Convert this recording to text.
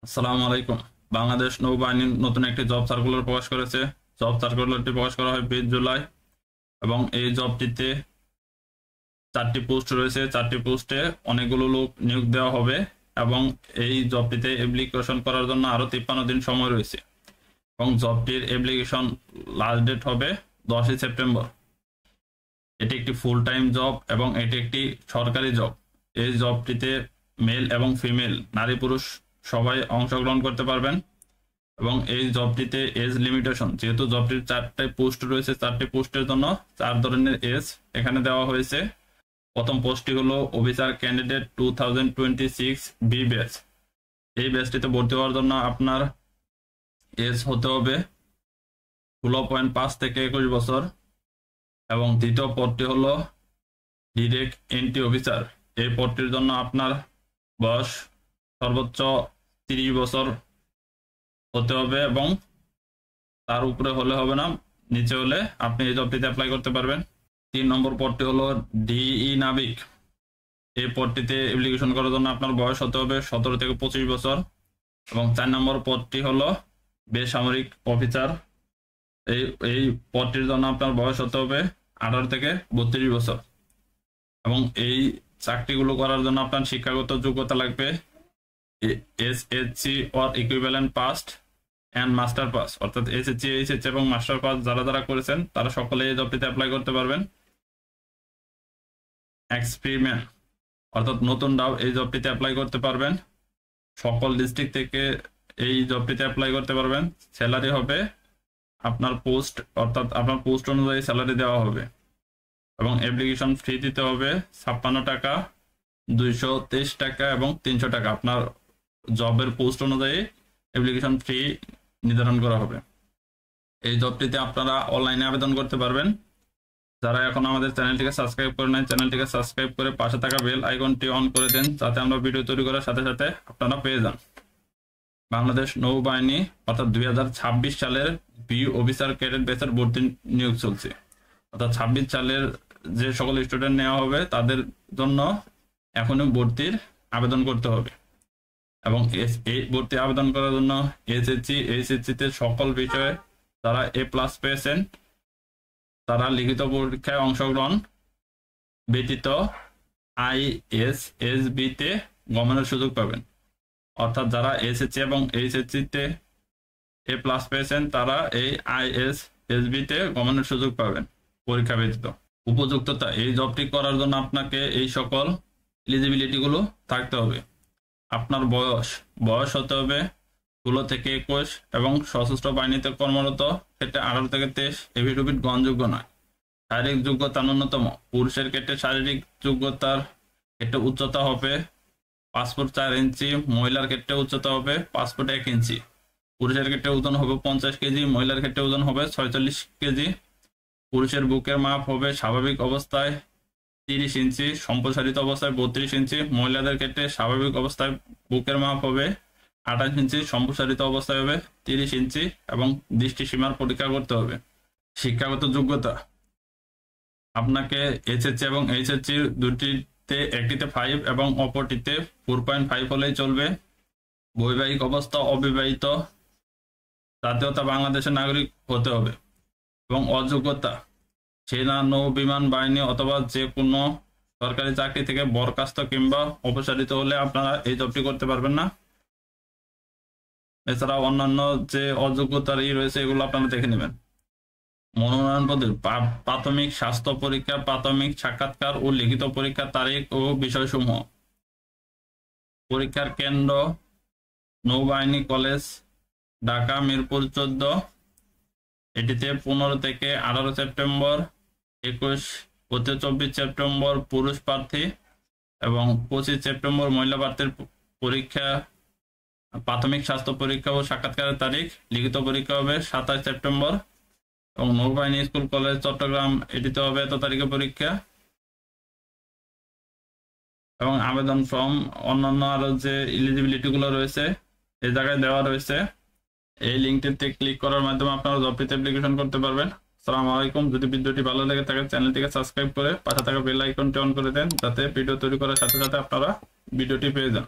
আসসালামু আলাইকুম। বাংলাদেশ নৌবাহিনী নতুন একটি জব সার্কুলার প্রকাশ করেছে। জব সার্কুলারটি প্রকাশ করা হয় 20 জুলাই এবং এই জবটিতে 4টি পোস্ট রয়েছে। 4টি পোস্টে অনেকগুলো লোক নিয়োগ দেওয়া হবে এবং এই জবটিতে অ্যাপ্লিকেশন করার জন্য আরও 53 দিন সময় রয়েছে এবং জবটির অ্যাপ্লিকেশন লাস্ট ডেট হবে 10 সেপ্টেম্বর। এটি একটি ফুল টাইম জব এবং এটি একটি সরকারি জব। এই জবটিতে মেল এবং ফিমেল নারী পুরুষ সবাই অংশগ্রহণ করতে পারবেন এবং এই জবটিতে এজ লিমিটেশন, যেহেতু জবটির 4টে পোস্ট রয়েছে, 4টি পোস্টের জন্য 4 ধরনের এজ এখানে দেওয়া হয়েছে। প্রথম পোস্টটি হলো অফিসার ক্যান্ডিডেট 2026 বি ব্যাচ। এই ব্যাচটিতে ভর্তি হওয়ার জন্য আপনার এজ হতে হবে 16.5 থেকে 21 বছর এবং দ্বিতীয় পদটি হলো ডিরেক্ট এন্ট্রি অফিসার। এই পদটির জন্য আপনার বয়স সর্বোচ্চ 30 বছর হতে হবে এবং তার উপরে হলে হবে না, নিচে হলে আপনি এই জবটিতে অ্যাপ্লাই করতে পারবেন। 3 নম্বর পদটি হলো ডিই নাবিক। এই পদটিতে অ্যাপ্লিকেশন করার জন্য আপনার বয়স হতে হবে 17 থেকে 25 বছর এবং 4 নম্বর পদটি হলো বেসামরিক অফিসার। এই পদটির জন্য আপনার বয়স হতে হবে 18 থেকে 32 বছর এবং এই চাকরিগুলো করার জন্য আপনার শিক্ষাগত যোগ্যতা লাগবে SSC or equivalent pass and master pass, অর্থাৎ এসএসসি, এইচএসসি এবং মাস্টার পাস যারা যারা করেছেন তারা সকলে এই জবটিতে অ্যাপ্লাই করতে পারবেন। এক্সপেরিমেন্ট অর্থাৎ নতুনরাও এই জবটিতে অ্যাপ্লাই করতে পারবেন। সকল ডিস্ট্রিক্ট থেকে এই জবটিতে অ্যাপ্লাই করতে পারবেন। স্যালারি হবে আপনার পোস্ট, অর্থাৎ আপনার পোস্ট অনুযায়ী স্যালারি দেওয়া হবে এবং অ্যাপ্লিকেশন ফি দিতে হবে 56 টাকা, 223 টাকা এবং 300 টাকা। আপনার জবের পোস্ট অনুযায়ী অ্যাপ্লিকেশন ফি নির্ধারণ করা হবে। এই জবটিতে আপনারা অনলাইনে আবেদন করতে পারবেন। যারা এখন আমাদের চ্যানেলটিকে সাবস্ক্রাইব করে নেন, চ্যানেলটিকে সাবস্ক্রাইব করে পাশে থাকা বেল আইকনটি অন করে দেন, যাতে আমরা ভিডিও তৈরি করার সাথে সাথে আপনারা পেয়ে যান। বাংলাদেশ নৌবাহিনী অর্থাৎ 2026 সালের বি অফিসার ক্যাডেট ব্যাচের ভর্তি নিয়োগ চলছে। অর্থাৎ 26 সালের যে সকল স্টুডেন্ট নেওয়া হবে তাদের জন্য এখনই ভর্তির আবেদন করতে হবে এবং এই ভর্তি আবেদন করার জন্য এসএসসি, এইচএসসিতে সকল বিষয়ে যারা A+ পেয়েছেন তারা লিখিত পরীক্ষায় অংশগ্রহণ ব্যতীত ISSB-তে গমনের সুযোগ পাবেন। অর্থাৎ যারা এসএসসি এবং এইচএসসিতে A+ পেয়েছেন তারা এই ISSB-তে গমনের সুযোগ পাবেন পরীক্ষা ব্যতীত। উপযুক্ততা, এই জবটি করার জন্য আপনাকে এই সকল এলিজিবিলিটিগুলো থাকতে হবে। আপনার বয়স হতে হবে 16 থেকে 21 এবং সশস্ত্র বাহিনীতে কর্মরত ক্ষেত্রে 18 থেকে 23, এফিডেভিট গ্রহণযোগ্য নয়। শারীরিক যোগ্যতা ন্যূনতম, পুরুষের ক্ষেত্রে শারীরিক যোগ্যতার ক্ষেত্রে উচ্চতা হবে 5 ফুট 4 ইঞ্চি, মহিলার ক্ষেত্রে উচ্চতা হবে 5 ফুট 1 ইঞ্চি। পুরুষের ক্ষেত্রে ওজন হবে 50 কেজি, মহিলার ক্ষেত্রে ওজন হবে 46 কেজি। পুরুষের বুকের মাপ হবে স্বাভাবিক অবস্থায় 30 ইঞ্চি, সম্প্রসারিত অবস্থায় 32 ইঞ্চি। মহিলাদের ক্ষেত্রে স্বাভাবিক অবস্থায় বুকের মাপ হবে 28 ইঞ্চি, সম্প্রসারিত অবস্থায় হবে 30 ইঞ্চি এবং দৃষ্টিসীমার পরীক্ষা করতে হবে। শিক্ষাগত যোগ্যতা, আপনাকে এসএসসি এবং এইচএসসি দুটিতে একটিতে 5 এবং অপরটিতে 4.5 হলেই চলবে। বৈবাহিক অবস্থা অবিবাহিত, জাতীয়তা বাংলাদেশের নাগরিক হতে হবে এবং অযোগ্যতা সেনা, নৌ বিমান বাহিনী অথবা যে কোনো সরকারি চাকরি থেকে বরখাস্ত কিংবা অপসারিত হলে আপনারা এই জবটি করতে পারবেন না। এছাড়া অন্যান্য যে অযোগ্যতার রয়েছে এগুলো আপনারা দেখে নেবেন। মনোনয়ন পদ্ধতি, প্রাথমিক স্বাস্থ্য পরীক্ষা, প্রাথমিক সাক্ষাৎকার ও লিখিত পরীক্ষার তারিখ ও বিষয়সমূহ। পরীক্ষার কেন্দ্র নৌবাহিনী কলেজ, ঢাকা, মিরপুর 14। এটিতে 15 থেকে 18 সেপ্টেম্বর, 21 ও 24 সেপ্টেম্বর পুরুষ প্রার্থী এবং 25 সেপ্টেম্বর মহিলা প্রার্থীর পরীক্ষা। প্রাথমিক স্বাস্থ্য পরীক্ষা ও সাক্ষাৎকারের তারিখ, লিখিত পরীক্ষা হবে 27 সেপ্টেম্বর এবং নৌবাহিনী স্কুল কলেজ চট্টগ্রাম, এটিতে হবে এত তারিখে পরীক্ষা এবং আবেদন ফর্ম অন্যান্য আরো যে এলিজিবিলিটিগুলো রয়েছে এই জায়গায় দেওয়া রয়েছে। এই লিঙ্কটিতে ক্লিক করার মাধ্যমে আপনারা জবটিতে অ্যাপ্লিকেশন করতে পারবেন। আসসালামু আলাইকুম। যদি ভিডিওটি ভালো লেগে থাকে চ্যানেলটিকে সাবস্ক্রাইব করে পাশে থাকা বেল আইকনটি অন করে দেন, যাতে ভিডিও তৈরি করার সাথে সাথে আপনারা ভিডিওটি পেয়ে যান।